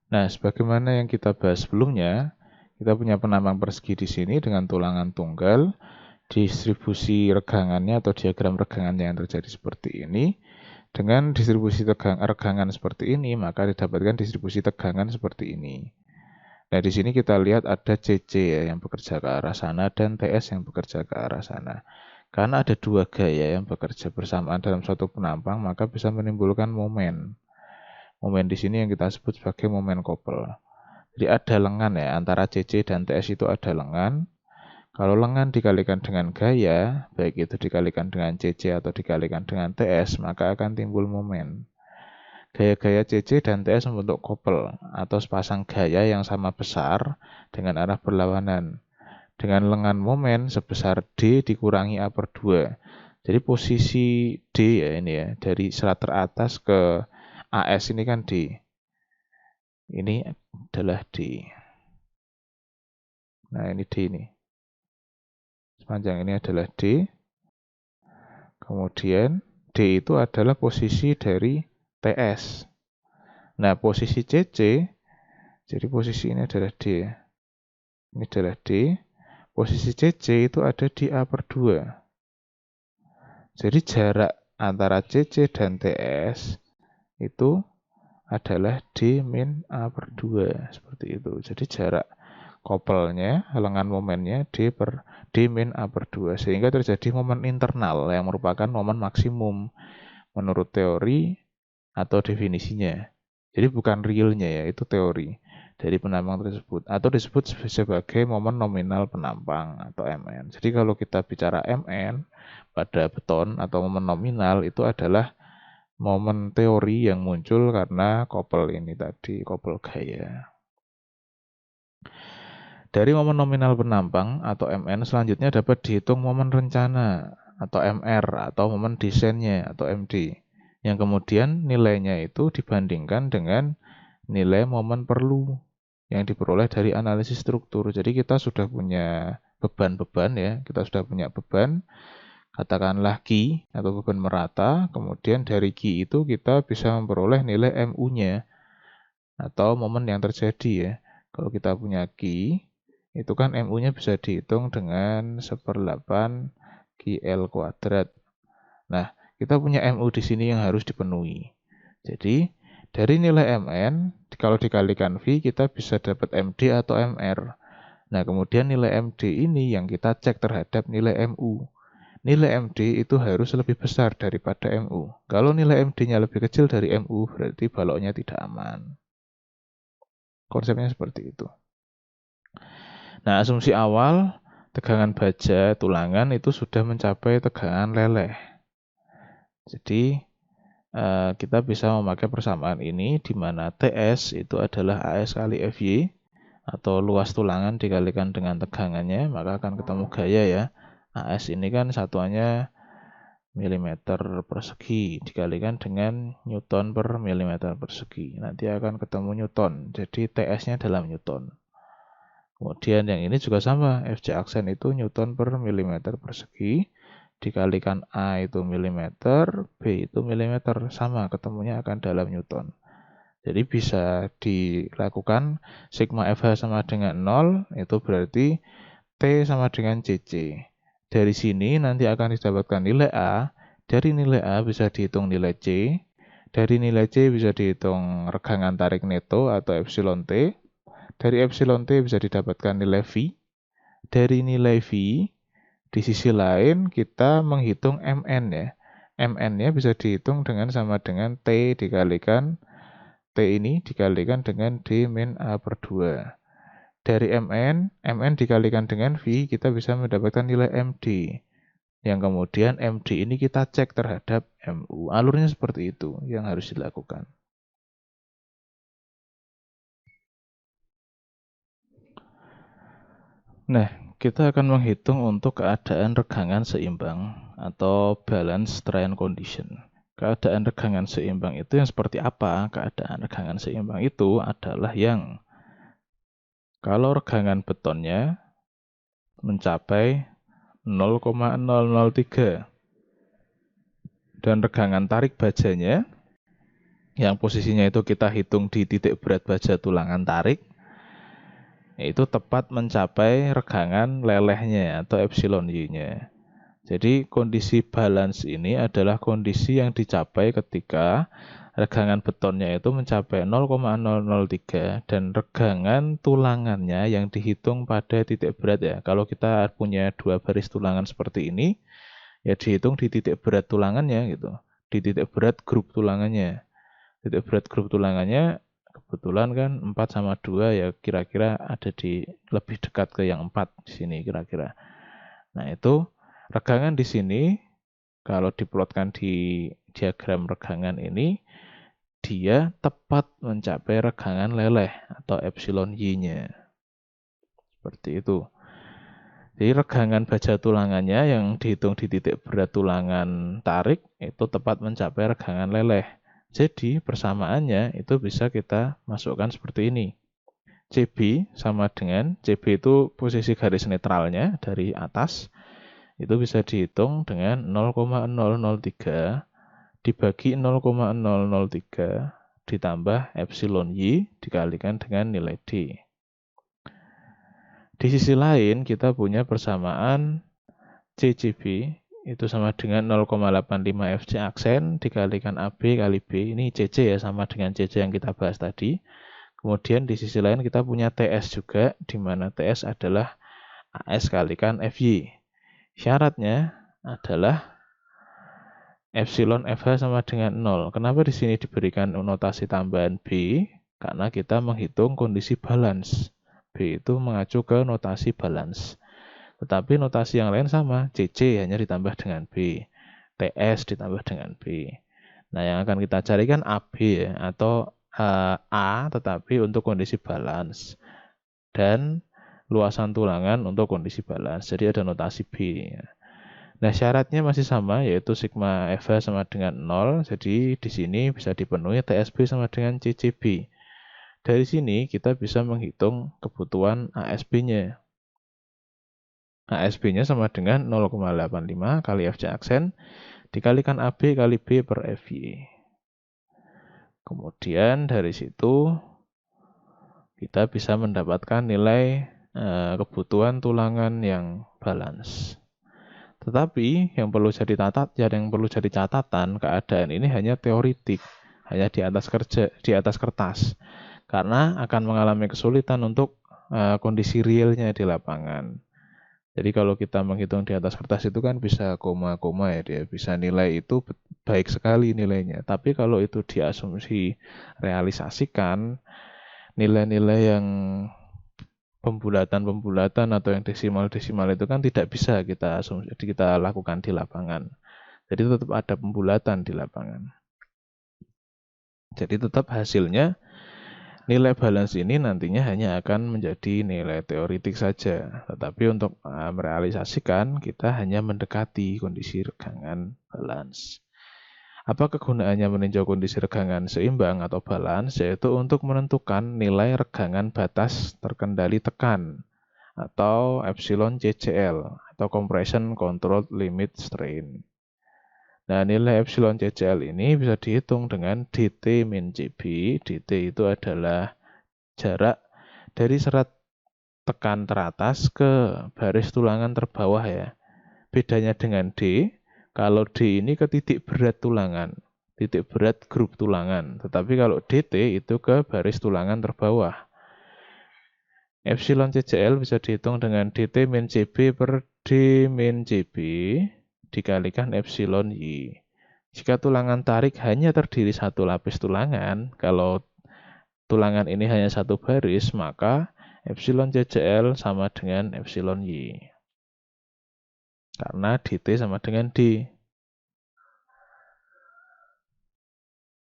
Nah, sebagaimana yang kita bahas sebelumnya, kita punya penambang persegi di sini dengan tulangan tunggal, distribusi regangannya atau diagram regangannya yang terjadi seperti ini. Dengan distribusi regangan seperti ini, maka didapatkan distribusi tegangan seperti ini. Nah, di sini kita lihat ada CC ya, yang bekerja ke arah sana dan TS yang bekerja ke arah sana. Karena ada dua gaya yang bekerja bersamaan dalam suatu penampang, maka bisa menimbulkan momen. Momen di sini yang kita sebut sebagai momen couple. Jadi ada lengan ya, antara CC dan TS itu ada lengan. Kalau lengan dikalikan dengan gaya, baik itu dikalikan dengan CC atau dikalikan dengan TS, maka akan timbul momen. Gaya-gaya CC dan TS membentuk couple atau sepasang gaya yang sama besar dengan arah berlawanan. Dengan lengan momen sebesar D dikurangi A per 2. Jadi posisi D ya ini ya, dari selat teratas ke AS ini kan D. Ini adalah D. Nah ini D ini. Sepanjang ini adalah D. Kemudian D itu adalah posisi dari TS. Nah posisi CC, jadi posisi ini adalah D ya. Ini adalah D. Posisi CC itu ada di A per 2. Jadi jarak antara CC dan TS itu adalah D min A per 2. Seperti itu. Jadi jarak couple-nya, lengan momennya D min A per 2. Sehingga terjadi momen internal yang merupakan momen maksimum menurut teori atau definisinya. Jadi bukan realnya ya, itu teori dari penampang tersebut. Atau disebut sebagai momen nominal penampang atau MN. Jadi kalau kita bicara MN pada beton atau momen nominal itu adalah momen teori yang muncul karena couple ini tadi, couple gaya. Dari momen nominal penampang atau MN selanjutnya dapat dihitung momen rencana atau MR atau momen desainnya atau MD. Yang kemudian nilainya itu dibandingkan dengan nilai momen perlu yang diperoleh dari analisis struktur. Jadi kita sudah punya beban-beban ya, kita sudah punya beban, katakanlah Q atau beban merata, kemudian dari Q itu kita bisa memperoleh nilai MU-nya atau momen yang terjadi ya. Kalau kita punya Q, itu kan MU-nya bisa dihitung dengan 1/8 QL kuadrat. Nah, kita punya MU di sini yang harus dipenuhi. Jadi, dari nilai MN, kalau dikalikan V, kita bisa dapat MD atau MR. Nah, kemudian nilai MD ini yang kita cek terhadap nilai MU. Nilai MD itu harus lebih besar daripada MU. Kalau nilai MD-nya lebih kecil dari MU, berarti baloknya tidak aman. Konsepnya seperti itu. Nah, asumsi awal, tegangan baja tulangan itu sudah mencapai tegangan leleh. Jadi, kita bisa memakai persamaan ini di mana TS itu adalah AS kali FY atau luas tulangan dikalikan dengan tegangannya, maka akan ketemu gaya ya. AS ini kan satuannya milimeter persegi dikalikan dengan Newton per milimeter persegi. Nanti akan ketemu Newton. Jadi TS-nya dalam Newton. Kemudian yang ini juga sama, Fj aksen itu Newton per milimeter persegi, dikalikan A itu milimeter, B itu milimeter, sama ketemunya akan dalam Newton. Jadi bisa dilakukan sigma FH sama dengan 0, itu berarti T sama dengan CC. Dari sini nanti akan didapatkan nilai A, dari nilai A bisa dihitung nilai C, dari nilai C bisa dihitung regangan tarik neto atau epsilon T, dari epsilon T bisa didapatkan nilai V. Dari nilai V, di sisi lain kita menghitung MN ya. MN-nya bisa dihitung dengan sama dengan T dikalikan T ini dikalikan dengan D min A per 2. Dari MN dikalikan dengan V, kita bisa mendapatkan nilai MD. Yang kemudian MD ini kita cek terhadap MU. Alurnya seperti itu yang harus dilakukan. Nah, kita akan menghitung untuk keadaan regangan seimbang atau balance strain condition. Keadaan regangan seimbang itu yang seperti apa? Keadaan regangan seimbang itu adalah yang kalau regangan betonnya mencapai 0,003 dan regangan tarik bajanya yang posisinya itu kita hitung di titik berat baja tulangan tarik, itu tepat mencapai regangan lelehnya atau epsilon Y-nya. Jadi kondisi balance ini adalah kondisi yang dicapai ketika regangan betonnya itu mencapai 0,003 dan regangan tulangannya yang dihitung pada titik berat ya. Kalau kita punya dua baris tulangan seperti ini, ya dihitung di titik berat tulangannya gitu. Di titik berat grup tulangannya. Titik berat grup tulangannya kebetulan kan 4 sama 2 ya kira-kira ada di lebih dekat ke yang 4 di sini kira-kira. Nah, itu regangan di sini kalau diplotkan di diagram regangan ini dia tepat mencapai regangan leleh atau epsilon Y-nya. Seperti itu. Jadi regangan baja tulangannya yang dihitung di titik berat tulangan tarik itu tepat mencapai regangan leleh. Jadi persamaannya itu bisa kita masukkan seperti ini. CB sama dengan, CB itu posisi garis netralnya dari atas, itu bisa dihitung dengan 0,003 dibagi 0,003 ditambah epsilon Y dikalikan dengan nilai D. Di sisi lain kita punya persamaan CCB itu sama dengan 0,85 FC aksen dikalikan AB kali B. Ini CC ya, sama dengan CC yang kita bahas tadi. Kemudian di sisi lain kita punya TS juga, di mana TS adalah AS kalikan FY. Syaratnya adalah epsilon FH sama dengan 0. Kenapa di sini diberikan notasi tambahan B? Karena kita menghitung kondisi balance. B itu mengacu ke notasi balance. Tetapi notasi yang lain sama, CC hanya ditambah dengan B, TS ditambah dengan B. Nah, yang akan kita cari kan AB ya, atau A tetapi untuk kondisi balance. Dan luasan tulangan untuk kondisi balance. Jadi ada notasi B. Nah, syaratnya masih sama, yaitu sigma FH sama dengan 0. Jadi di sini bisa dipenuhi TSB sama dengan CCB. Dari sini kita bisa menghitung kebutuhan ASB-nya. ASB-nya sama dengan 0,85 kali FC aksen dikalikan AB kali B per FY. Kemudian dari situ kita bisa mendapatkan nilai kebutuhan tulangan yang balance. Tetapi yang perlu jadi catatan, keadaan ini hanya teoritik, hanya di atas kertas. Karena akan mengalami kesulitan untuk kondisi realnya di lapangan. Jadi kalau kita menghitung di atas kertas itu kan bisa koma-koma ya, dia bisa nilai itu baik sekali nilainya. Tapi kalau itu diasumsi realisasikan, nilai-nilai yang pembulatan atau yang desimal itu kan tidak bisa kita lakukan di lapangan. Jadi tetap ada pembulatan di lapangan. Jadi tetap hasilnya nilai balance ini nantinya hanya akan menjadi nilai teoritik saja. Tetapi untuk merealisasikan kita hanya mendekati kondisi regangan balance. Apa kegunaannya meninjau kondisi regangan seimbang atau balance? Yaitu untuk menentukan nilai regangan batas terkendali tekan atau epsilon CCL atau compression controlled limit strain. Nah, nilai epsilon CCL ini bisa dihitung dengan dt min CB. dt itu adalah jarak dari serat tekan teratas ke baris tulangan terbawah ya. Bedanya dengan D, kalau D ini ke titik berat tulangan, titik berat grup tulangan. Tetapi kalau dt itu ke baris tulangan terbawah. Epsilon CCL bisa dihitung dengan dt min CB per D min CB dikalikan epsilon Y. Jika tulangan tarik hanya terdiri satu lapis tulangan, kalau tulangan ini hanya satu baris, maka epsilon CCL sama dengan epsilon Y. Karena dt sama dengan D.